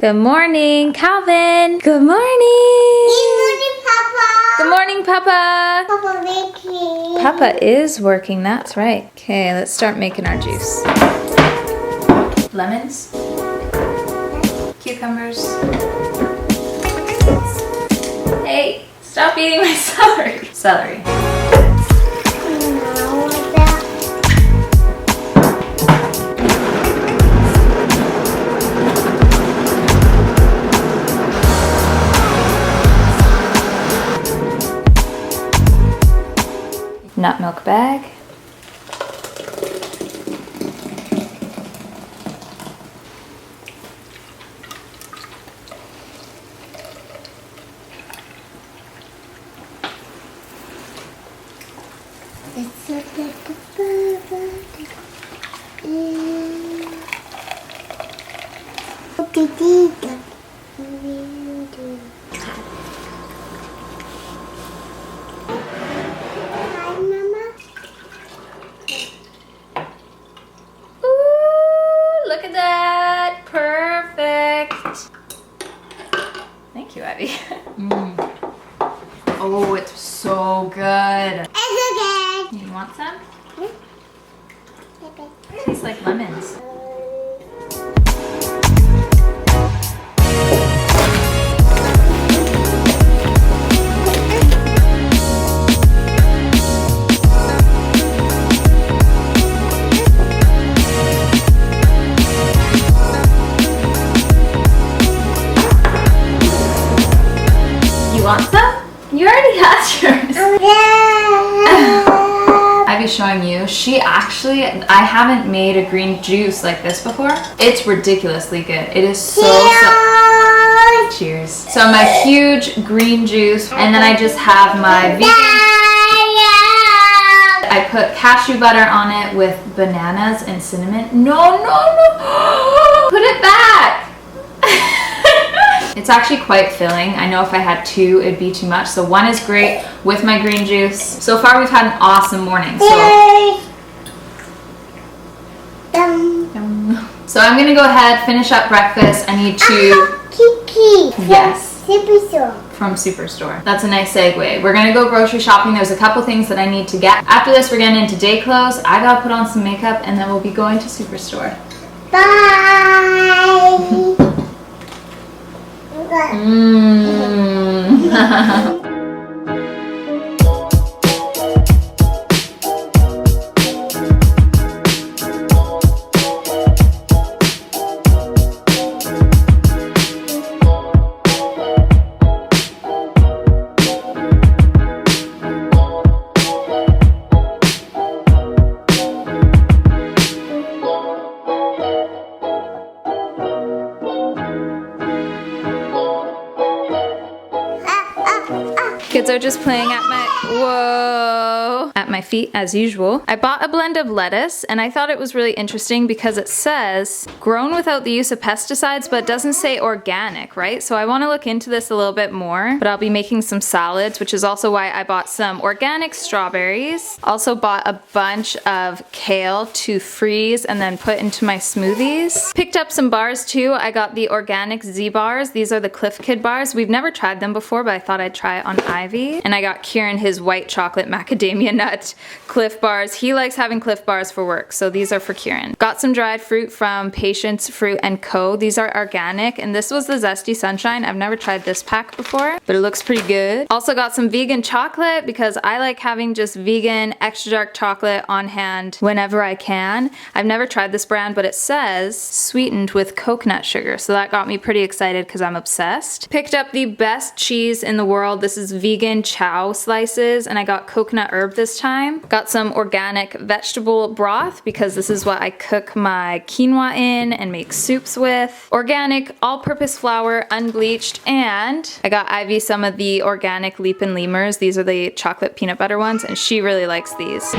Good morning, Calvin. Good morning. Good morning, Papa. Good morning, Papa. Papa making. Papa is working, that's right. Okay, let's start making our juice. Lemons. Cucumbers. Hey, stop eating my celery. Celery. Nut milk bag. It's like a burger. Hi, Mama. Ooh, look at that. Perfect. Thank you, Abby. Oh, it's so good. It's okay. You want some? Tastes like lemons. You want some? You already had yours. I'd be showing you. She actually, I haven't made a green juice like this before. It's ridiculously good. It is so. Cheers. So my huge green juice, and then I just have my vegan. I put cashew butter on it with bananas and cinnamon. No. Put it back. It's actually quite filling. I know if I had two, it'd be too much. So one is great with my green juice. So far, we've had an awesome morning. So I'm gonna go ahead, finish up breakfast. I need to. Kiki. Yes. Superstore. From Superstore. That's a nice segue. We're gonna go grocery shopping. There's a couple things that I need to get. After this, we're getting into day clothes. I gotta put on some makeup, and then we'll be going to Superstore. Bye. Kids are just playing at my feet as usual. I bought a blend of lettuce and I thought it was really interesting because it says grown without the use of pesticides, but it doesn't say organic, right? So I want to look into this a little bit more, but I'll be making some salads, which is also why I bought some organic strawberries. Also bought a bunch of kale to freeze and then put into my smoothies. Picked up some bars too. I got the organic Z bars. These are the Cliff Kid bars. We've never tried them before, but I thought I'd try it on Ivy. And I got Kieran his white chocolate macadamia nut Cliff bars. He likes having Cliff bars for work, so these are for Kieran. Got some dried fruit from Patience Fruit & Co. These are organic, and this was the Zesty Sunshine. I've never tried this pack before, but it looks pretty good. Also got some vegan chocolate because I like having just vegan extra dark chocolate on hand whenever I can. I've never tried this brand, but it says sweetened with coconut sugar, so that got me pretty excited because I'm obsessed. Picked up the best cheese in the world. This is vegan chow slices, and I got coconut herb this time. Got some organic vegetable broth because this is what I cook my quinoa in and make soups with. Organic all-purpose flour, unbleached, and I got Ivy some of the organic leap and lemurs. These are the chocolate peanut butter ones, and she really likes these.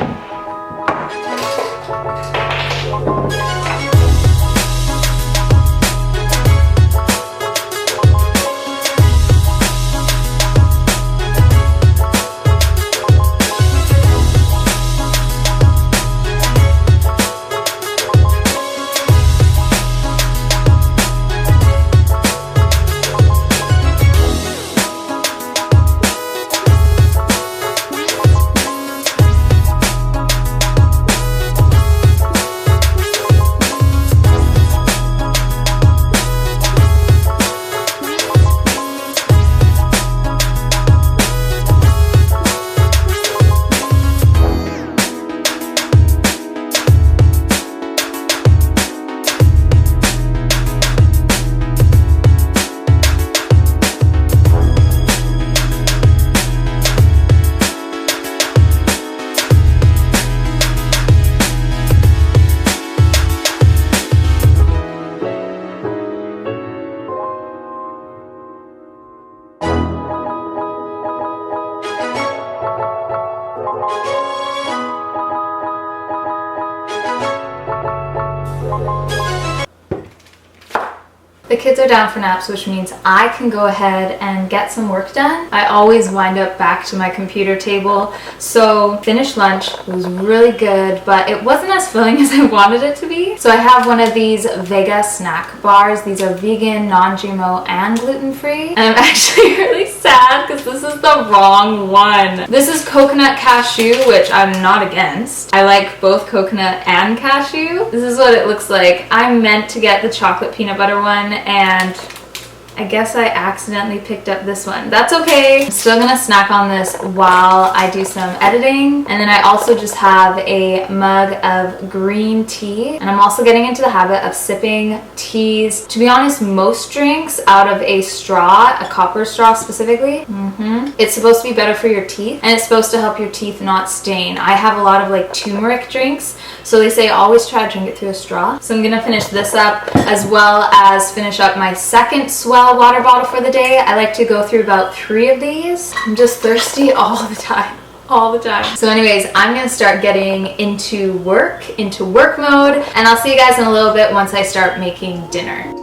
The kids are down for naps, which means I can go ahead and get some work done. I always wind up back to my computer table. So finished lunch, it was really good, but it wasn't as filling as I wanted it to be. So I have one of these Vega snack bars. These are vegan, non-GMO, and gluten-free. And I'm actually really sad because this is the wrong one. This is coconut cashew, which I'm not against. I like both coconut and cashew. This is what it looks like. I meant to get the chocolate peanut butter one, and I guess I accidentally picked up this one. That's okay. I'm still gonna snack on this while I do some editing. And then I also just have a mug of green tea. And I'm also getting into the habit of sipping teas, to be honest, most drinks out of a straw, a copper straw specifically. It's supposed to be better for your teeth, and it's supposed to help your teeth not stain. I have a lot of like turmeric drinks, so they say always try to drink it through a straw. So I'm gonna finish this up as well as finish up my second Swell water bottle for the day. I like to go through about 3 of these. I'm just thirsty all the time. All the time. So anyways, I'm gonna start getting into work mode, and I'll see you guys in a little bit once I start making dinner.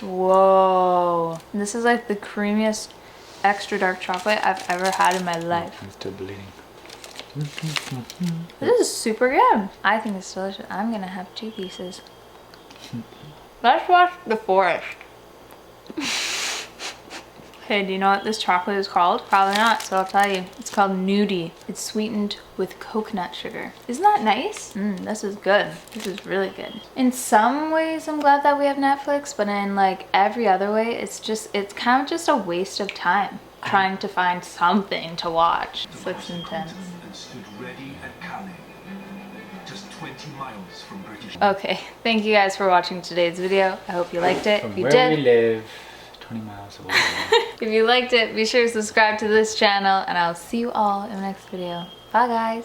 Whoa. This is like the creamiest extra dark chocolate I've ever had in my life. I'm still bleeding. This is super good. I think it's delicious. I'm gonna have 2 pieces. Let's watch the forest. Okay, do you know what this chocolate is called? Probably not, so I'll tell you. It's called Nudie. It's sweetened with coconut sugar. Isn't that nice? This is good. This is really good. In some ways, I'm glad that we have Netflix, but in like every other way, it's kind of just a waste of time trying to find something to watch. This looks intense. Okay, thank you guys for watching today's video. I hope you liked it. From If you where did, we live, 20 miles away. if you liked it, be sure to subscribe to this channel, and I'll see you all in the next video. Bye guys.